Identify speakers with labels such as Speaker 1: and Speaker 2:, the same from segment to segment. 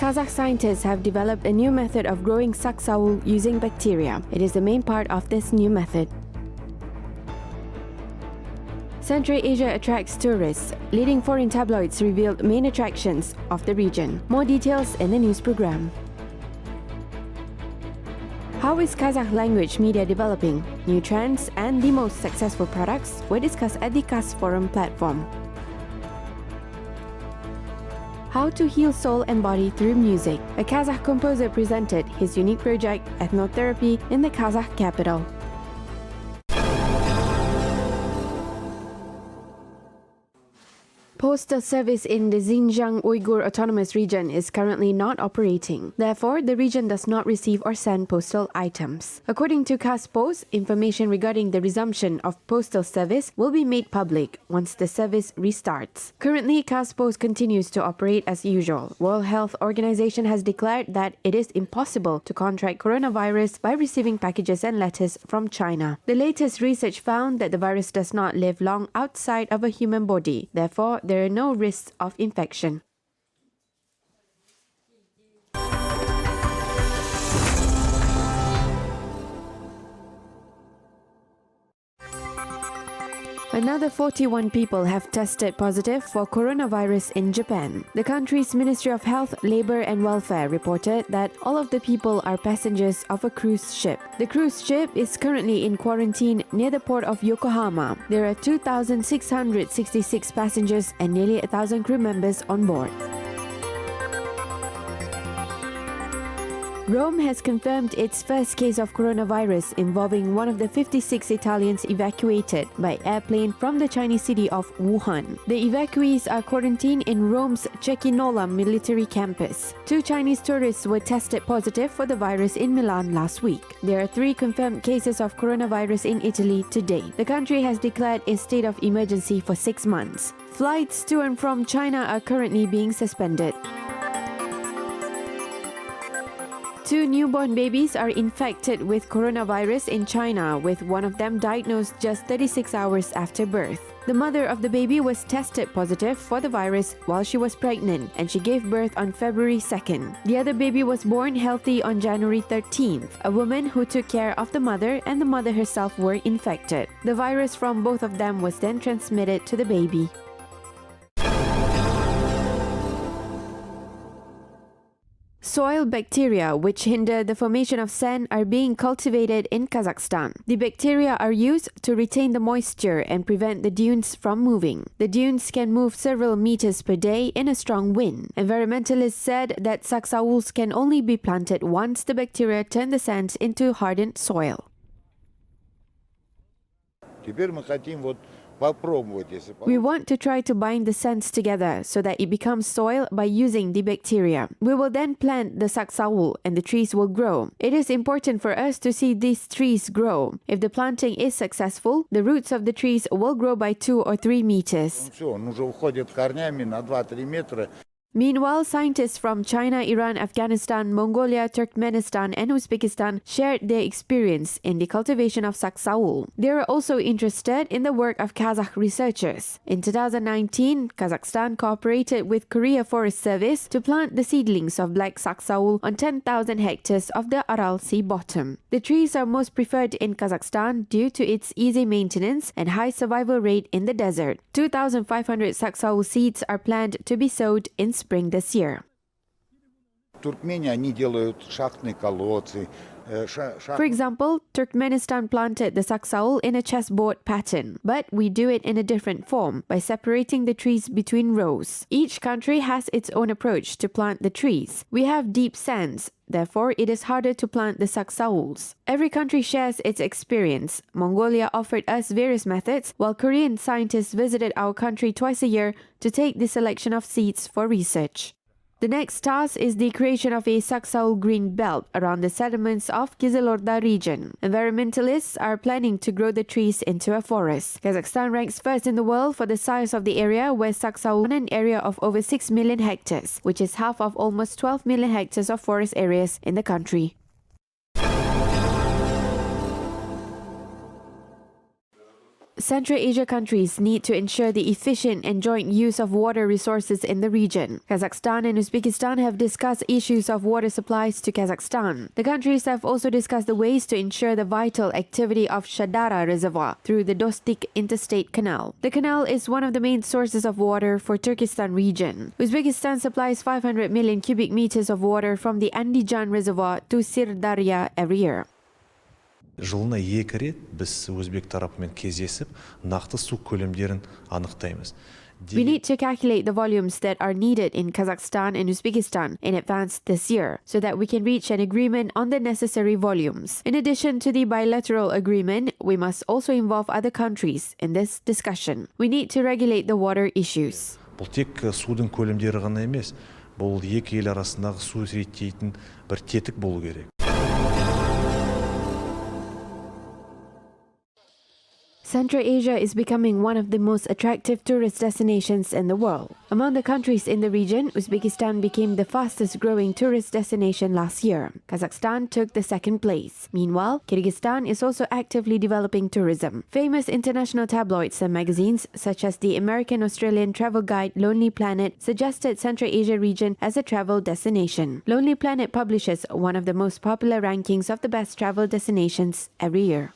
Speaker 1: Kazakh scientists have developed a new method of growing saksavul using bacteria. It is the main part of this new method. Central Asia attracts tourists. Leading foreign tabloids revealed main attractions of the region. More details in the news program. How is Kazakh language media developing? New trends and the most successful products were discussed at the Qazforum platform. How to heal soul and body through music. A Kazakh composer presented his unique project, Ethno Therapy, in the Kazakh capital. Postal service in the Xinjiang Uyghur Autonomous Region is currently not operating. Therefore, the region does not receive or send postal items. According to Kazpost, information regarding the resumption of postal service will be made public once the service restarts. Currently, Kazpost continues to operate as usual. World Health Organization has declared that it is impossible to contract coronavirus by receiving packages and letters from China. The latest research found that the virus does not live long outside of a human body. Therefore, there are no risks of infection. Another 41 people have tested positive for coronavirus in Japan. The country's Ministry of Health, Labor and Welfare reported that all of the people are passengers of a cruise ship. The cruise ship is currently in quarantine near the port of Yokohama. There are 2,666 passengers and nearly 1,000 crew members on board. Rome has confirmed its first case of coronavirus involving one of the 56 Italians evacuated by airplane from the Chinese city of Wuhan. The evacuees are quarantined in Rome's Cecchinola military campus. 2 Chinese tourists were tested positive for the virus in Milan last week. There are 3 confirmed cases of coronavirus in Italy today. The country has declared a state of emergency for 6 months. Flights to and from China are currently being suspended. 2 newborn babies are infected with coronavirus in China, with one of them diagnosed just 36 hours after birth. The mother of the baby was tested positive for the virus while she was pregnant, and she gave birth on February 2nd. The other baby was born healthy on January 13th. A woman who took care of the mother and the mother herself were infected. The virus from both of them was then transmitted to the baby. Soil bacteria, which hinder the formation of sand, are being cultivated in Kazakhstan. The bacteria are used to retain the moisture and prevent the dunes from moving. The dunes can move several meters per day in a strong wind. Environmentalists said that saksavuls can only be planted once the bacteria turn the sands into hardened soil. We want to try to bind the sands together so that it becomes soil by using the bacteria. We will then plant the saksavul and the trees will grow. It is important for us to see these trees grow. If the planting is successful, the roots of the trees will grow by 2 or 3 meters. Meanwhile, scientists from China, Iran, Afghanistan, Mongolia, Turkmenistan and Uzbekistan shared their experience in the cultivation of saksavul. They are also interested in the work of Kazakh researchers. In 2019, Kazakhstan cooperated with Korea Forest Service to plant the seedlings of black saksavul on 10,000 hectares of the Aral Sea bottom. The trees are most preferred in Kazakhstan due to its easy maintenance and high survival rate in the desert. 2,500 saksavul seeds are planned to be sowed in spring this year. For example, Turkmenistan planted the saksavul in a chessboard pattern, but we do it in a different form by separating the trees between rows. Each country has its own approach to plant the trees. We have deep sands, therefore it is harder to plant the saksavuls. Every country shares its experience. Mongolia offered us various methods, while Korean scientists visited our country twice a year to take the selection of seeds for research. The next task is the creation of a saksavul green belt around the settlements of Kizilorda region. Environmentalists are planning to grow the trees into a forest. Kazakhstan ranks first in the world for the size of the area, where saksavul on an area of over 6 million hectares, which is half of almost 12 million hectares of forest areas in the country. Central Asia countries need to ensure the efficient and joint use of water resources in the region. Kazakhstan and Uzbekistan have discussed issues of water supplies to Kazakhstan. The countries have also discussed the ways to ensure the vital activity of Shadara Reservoir through the Dostik Interstate Canal. The canal is one of the main sources of water for Turkestan region. Uzbekistan supplies 500 million cubic meters of water from the Andijan Reservoir to Sirdarya every year.
Speaker 2: Жылына 2 рет біз өзбек тарапымен кездесіп, нақты су көлемдерін анықтаймыз.
Speaker 1: We need to calculate the volumes that are needed in Kazakhstan and Uzbekistan in advance this year so that we can reach an agreement on the necessary volumes. In addition to the bilateral agreement, we must also involve other countries in this discussion. We need to regulate the water issues.
Speaker 2: Бұл тек судың көлемдері ғана емес, бұл екі ел арасындағы су реттейтін бір тетік болу керек.
Speaker 1: Central Asia is becoming one of the most attractive tourist destinations in the world. Among the countries in the region, Uzbekistan became the fastest growing tourist destination last year. Kazakhstan took the second place. Meanwhile, Kyrgyzstan is also actively developing tourism. Famous international tabloids and magazines, such as the American-Australian travel guide Lonely Planet, suggested Central Asia region as a travel destination. Lonely Planet publishes one of the most popular rankings of the best travel destinations every year.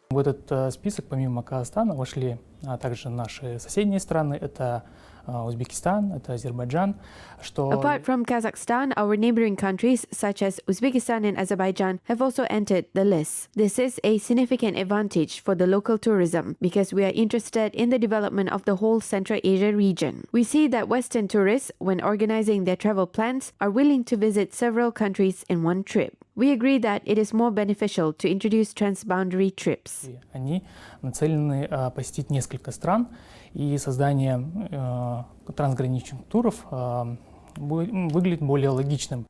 Speaker 3: В этот список помимо Казахстана вошли также наши соседние страны, это Узбекистан, это Азербайджан.
Speaker 1: Apart from Kazakhstan, our neighboring countries such as Uzbekistan and Azerbaijan have also entered the list. This is a significant advantage for the local tourism because we are interested in the development of the whole Central Asia region. We see that Western tourists, when organizing their travel plans, are willing to visit several countries in one trip. We agree that it is more beneficial to introduce transboundary trips.
Speaker 3: Они нацелены посетить несколько стран, и создание трансграничных туров выглядит более логичным.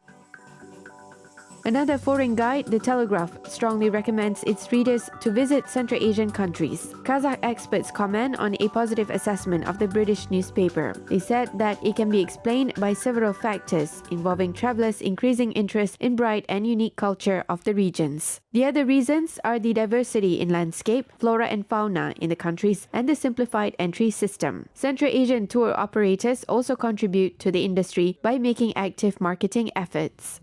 Speaker 1: Another foreign guide, The Telegraph, strongly recommends its readers to visit Central Asian countries. Kazakh experts comment on a positive assessment of the British newspaper. They said that it can be explained by several factors involving travelers' increasing interest in bright and unique culture of the regions. The other reasons are the diversity in landscape, flora and fauna in the countries, and the simplified entry system. Central Asian tour operators also contribute to the industry by making active marketing efforts.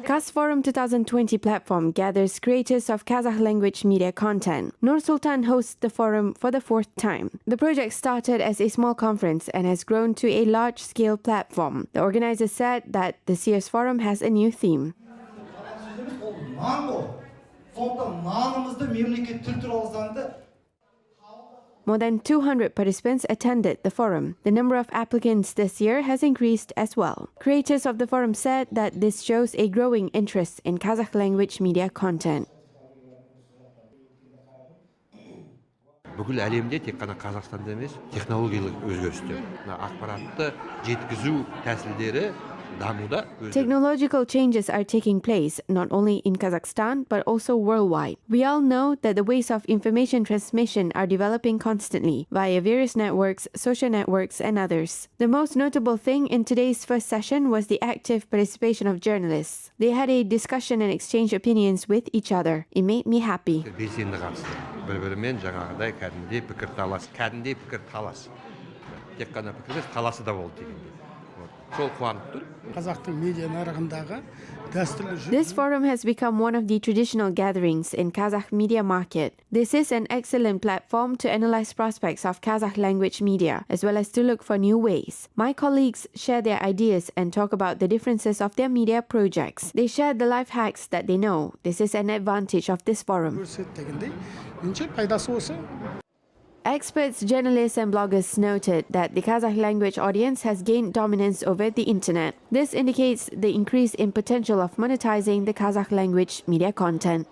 Speaker 1: Qazforum 2020 platform gathers creators of Kazakh language media content. Nur-Sultan hosts the forum for the 4th time. The project started as a small conference and has grown to a large-scale platform. The organizers said that this year's forum has a new theme. More than 200 participants attended the forum. The number of applicants this year has increased as well. Creators of the forum said that this shows a growing interest in Kazakh language media content.
Speaker 4: Бүкіл әлемде тек қана Қазақстанда емес, технологиялық өзгерістер, ақпаратты жеткізу тәсілдері дамуда.
Speaker 1: Technological changes are taking place not only in Kazakhstan but also worldwide. We all know that the ways of information transmission are developing constantly via various networks, social networks, and others. The most notable thing in today's first session was the active participation of journalists. They had a discussion and exchanged opinions with each other. It made me happy.
Speaker 4: Белсенді қатысты. Бір-бірімен жаңағыдай кәдімгідей пікірталас, кәдімгідей пікірталас. Тек қана пікір емес, таласы да болды дегендей. Сол қуанып тұр.
Speaker 1: This forum has become one of the traditional gatherings in Kazakh media market. This is an excellent platform to analyze prospects of Kazakh language media, as well as to look for new ways. My colleagues share their ideas and talk about the differences of their media projects. They share the life hacks that they know. This is an advantage of this forum. Experts, journalists, and bloggers noted that the Kazakh language audience has gained dominance over the internet. This indicates the increase in potential of monetizing the Kazakh language media content.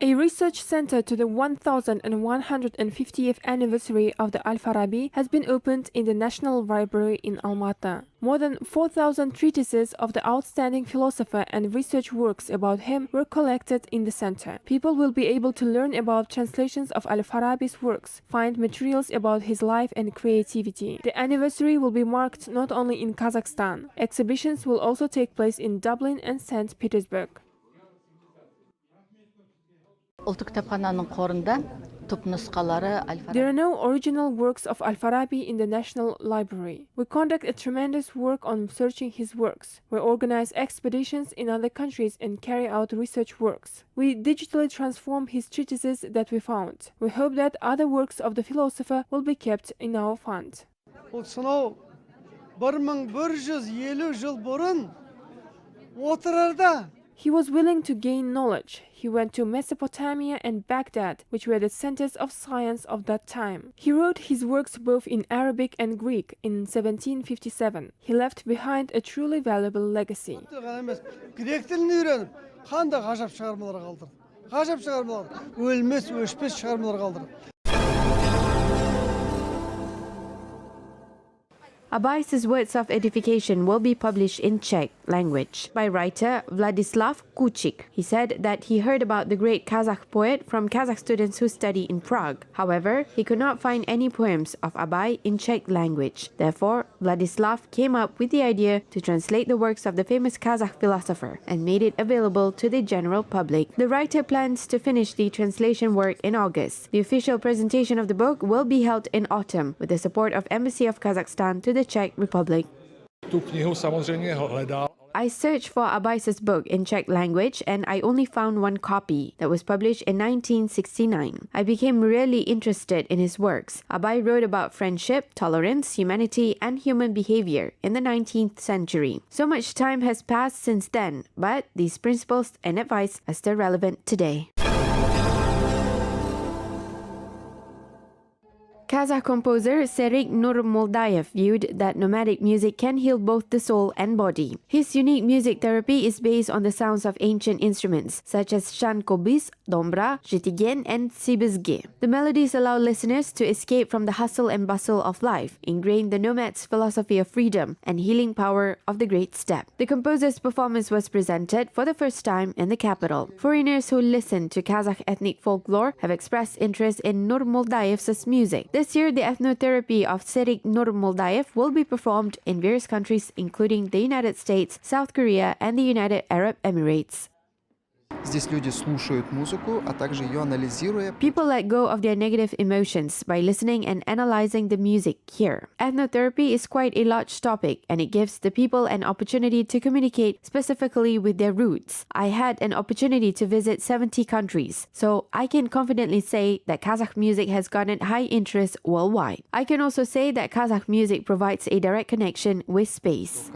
Speaker 5: A research center to the 1150th anniversary of the Al-Farabi has been opened in the National Library in Almaty. More than 4,000 treatises of the outstanding philosopher and research works about him were collected in the center. People will be able to learn about translations of Al-Farabi's works, find materials about his life and creativity. The anniversary will be marked not only in Kazakhstan. Exhibitions will also take place in Dublin and St. Petersburg. There are no original works of Al-Farabi in the National Library. We conduct a tremendous work on searching his works. We organize expeditions in other countries and carry out research works. We digitally transform his treatises that we found. We hope that other works of the philosopher will be kept in our fund. He was willing to gain knowledge. He went to Mesopotamia and Baghdad, which were the centers of science of that time. He wrote his works both in Arabic and Greek in 1757. He left behind a truly valuable legacy.
Speaker 1: Abai's words of edification will be published in Czech language by writer Vladislav Kučík. He said that he heard about the great Kazakh poet from Kazakh students who study in Prague. However, he could not find any poems of Abai in Czech language. Therefore, Vladislav came up with the idea to translate the works of the famous Kazakh philosopher and made it available to the general public. The writer plans to finish the translation work in August. The official presentation of the book will be held in autumn with the support of Embassy of Kazakhstan to the Czech Republic. I searched for Abai's book in Czech language and I only found one copy that was published in 1969. I became really interested in his works. Abai wrote about friendship, tolerance, humanity, and human behavior in the 19th century. So much time has passed since then, but these principles and advice are still relevant today. Kazakh composer Serik Nur-Moldayev viewed that nomadic music can heal both the soul and body. His unique music therapy is based on the sounds of ancient instruments such as shankobis, dombra, zhitigen, and sibizge. The melodies allow listeners to escape from the hustle and bustle of life, ingrain the nomad's philosophy of freedom and healing power of the great steppe. The composer's performance was presented for the first time in the capital. Foreigners who listen to Kazakh ethnic folklore have expressed interest in Nur-Moldayev's music. This year, the ethnotherapy of Serik Nur-Moldayev will be performed in various countries, including the United States, South Korea, and the United Arab Emirates. People let go of their negative emotions by listening and analyzing the music here. Ethnotherapy is quite a large topic and it gives the people an opportunity to communicate specifically with their roots. I had an opportunity to visit 70 countries, so I can confidently say that Kazakh music has garnered high interest worldwide. I can also say that Kazakh music provides a direct connection with space.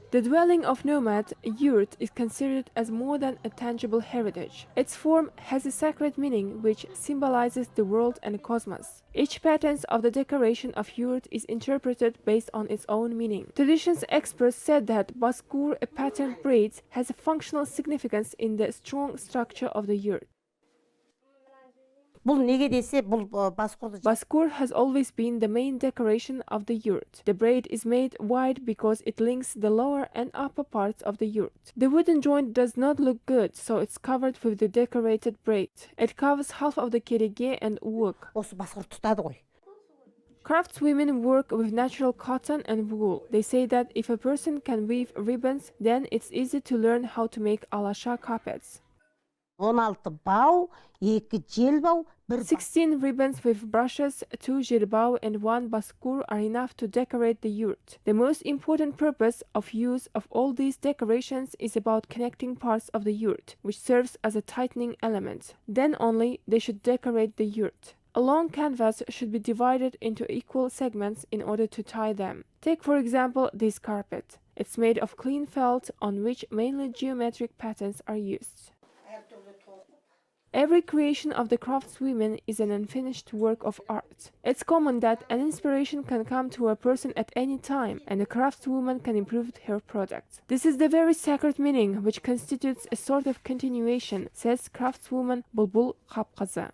Speaker 5: The dwelling of nomad, yurt, is considered as more than a tangible heritage. Its form has a sacred meaning which symbolizes the world and cosmos. Each pattern of the decoration of yurt is interpreted based on its own meaning. Traditions experts said that Baskur, a pattern braid, has a functional significance in the strong structure of the yurt. Baskur has always been the main decoration of the yurt. The braid is made wide because it links the lower and upper parts of the yurt. The wooden joint does not look good, so it's covered with the decorated braid. It covers half of the kerege and uuk. Craftswomen work with natural cotton and wool. They say that if a person can weave ribbons, then it's easy to learn how to make alasha carpets. 16 ribbons with brushes, 2 jirbao and 1 baskur are enough to decorate the yurt. The most important purpose of use of all these decorations is about connecting parts of the yurt, which serves as a tightening element. Then only they should decorate the yurt. A long canvas should be divided into equal segments in order to tie them. Take for example this carpet. It's made of clean felt on which mainly geometric patterns are used. Every creation of the craftswomen is an unfinished work of art. It's common that an inspiration can come to a person at any time, and a craftswoman can improve her product. This is the very sacred meaning which constitutes a sort of continuation, says craftswoman Bulbul Khapqaza.